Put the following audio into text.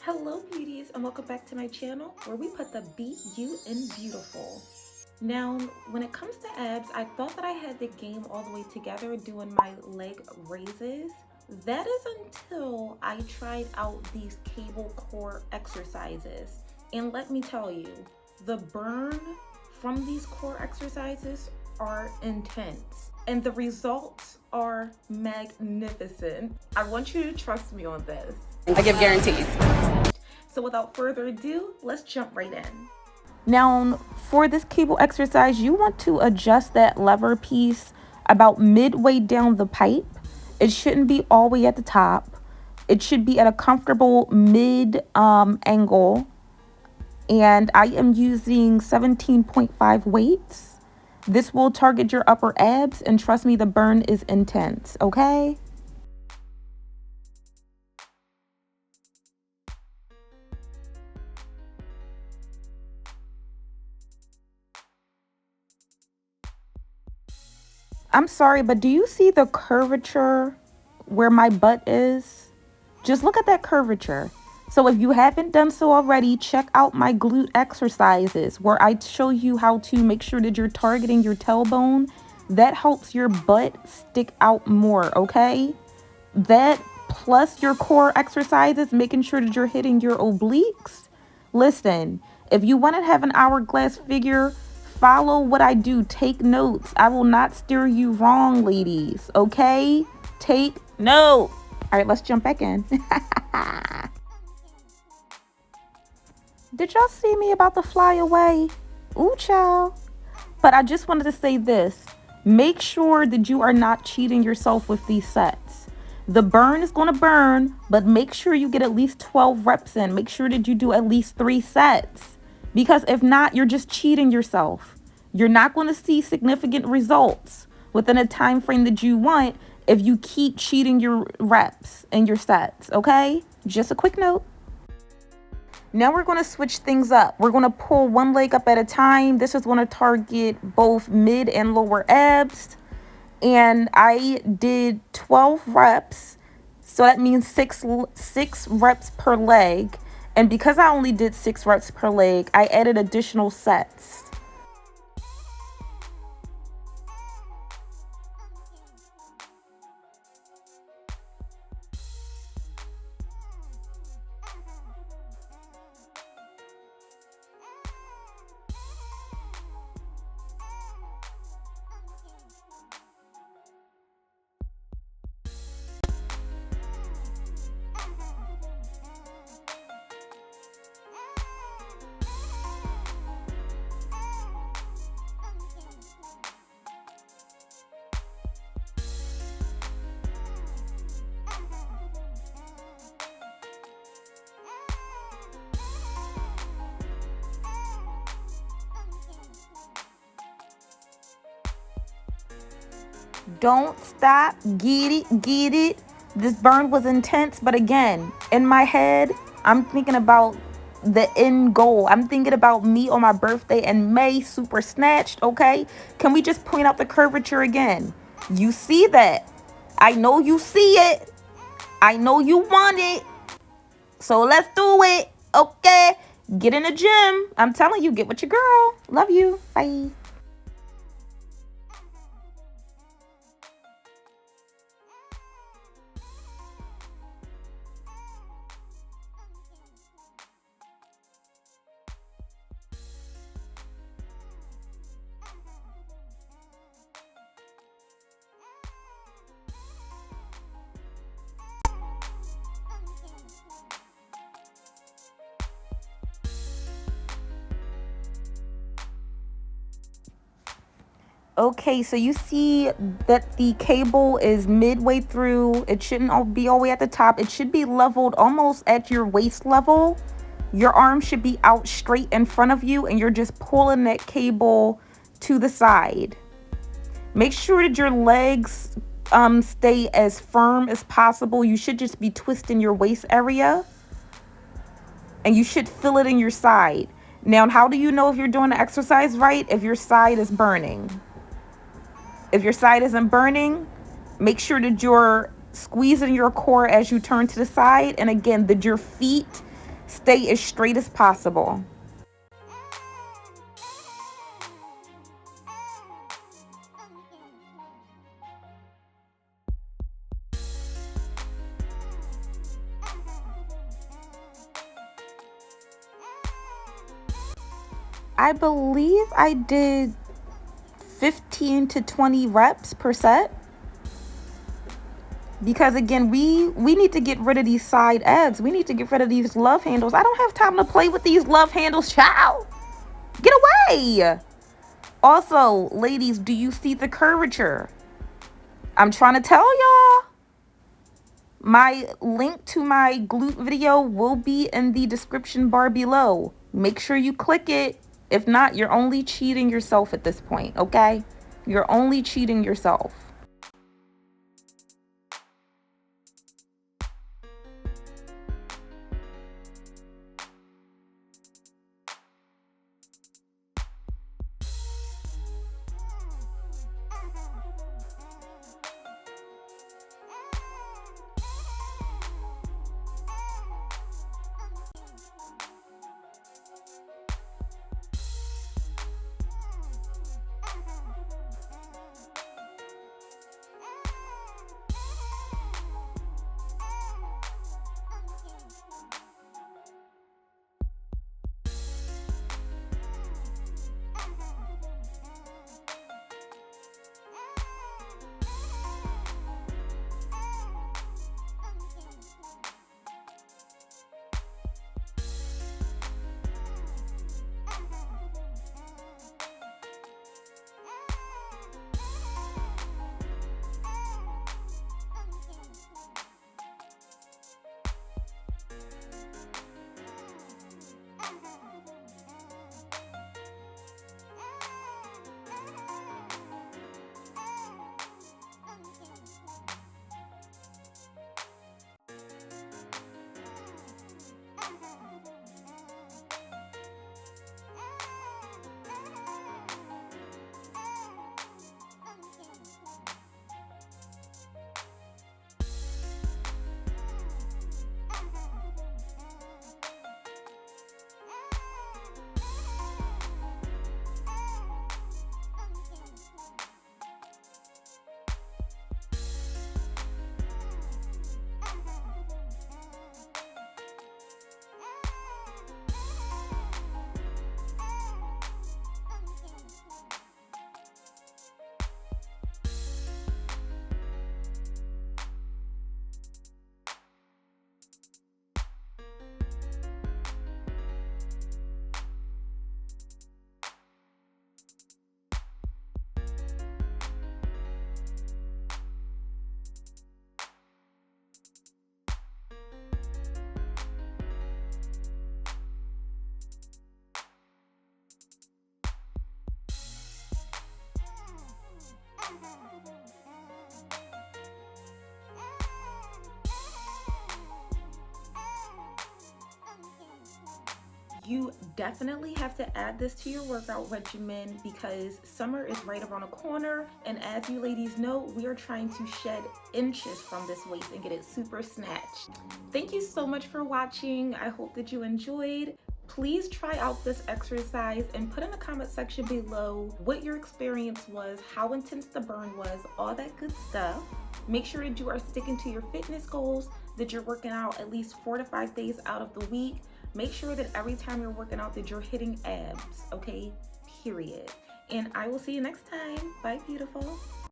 Hello beauties and welcome back to my channel where we put the B-U in beautiful. Now when it comes to abs, I thought that I had the game all the way together doing my leg raises. That is until I tried out these cable core exercises. And let me tell you, the burn from these core exercises are intense and the results are magnificent. I want you to trust me on this. I give guarantees. So without further ado, let's jump right in. Now, for this cable exercise, you want to adjust that lever piece about midway down the pipe. It shouldn't be all the way at the top. It should be at a comfortable mid angle. And I am using 17.5 weights. This will target your upper abs, and trust me, the burn is intense, okay? I'm sorry, but do you see the curvature where my butt is? Just look at that curvature. So if you haven't done so already, check out my glute exercises where I show you how to make sure that you're targeting your tailbone. That helps your butt stick out more, okay? That plus your core exercises, making sure that you're hitting your obliques. Listen, if you want to have an hourglass figure, follow what I do. Take notes. I will not steer you wrong, ladies. Okay? Take note. All right, let's jump back in. Did y'all see me about to fly away? Ooh, child. But I just wanted to say this. Make sure that you are not cheating yourself with these sets. The burn is going to burn, but make sure you get at least 12 reps in. Make sure that you do at least 3 sets. Because if not, you're just cheating yourself. You're not going to see significant results within a time frame that you want if you keep cheating your reps and your sets, okay? Just a quick note. Now we're going to switch things up. We're going to pull one leg up at a time. This is going to target both mid and lower abs. And I did 12 reps. So that means six reps per leg. And because I only did 6 reps per leg, I added additional sets. Don't stop. Get it. Get it. This burn was intense. But again, in my head, I'm thinking about the end goal. I'm thinking about me on my birthday in May, super snatched. Okay. Can we just point out the curvature again? You see that? I know you see it. I know you want it. So let's do it. Okay. Get in the gym. I'm telling you, get with your girl. Love you. Bye. Okay, so you see that the cable is midway through. It shouldn't be all the way at the top. It should be leveled almost at your waist level. Your arm should be out straight in front of you, and you're just pulling that cable to the side. Make sure that your legs stay as firm as possible. You should just be twisting your waist area, and you should feel it in your side. Now, how do you know if you're doing the exercise right? If your side is burning. If your side isn't burning, make sure that you're squeezing your core as you turn to the side. And again, that your feet Stay as straight as possible. I believe I did 15 to 20 reps per set. Because again, we need to get rid of these side abs. We need to get rid of these love handles. I don't have time to play with these love handles, child. Get away. Also, ladies, do you see the curvature? I'm trying to tell y'all. My link to my glute video will be in the description bar below. Make sure you click it. If not, you're only cheating yourself at this point, okay? You're only cheating yourself. You definitely have to add this to your workout regimen because summer is right around the corner, and as you ladies know, we are trying to shed inches from this waist and get it super snatched. Thank you so much for watching. I hope that you enjoyed. Please try out this exercise and put in the comment section below what your experience was, how intense the burn was, all that good stuff. Make sure that you are sticking to your fitness goals, that you're working out at least 4 to 5 days out of the week. Make sure that every time you're working out that you're hitting abs, okay? Period. And I will see you next time. Bye, beautiful.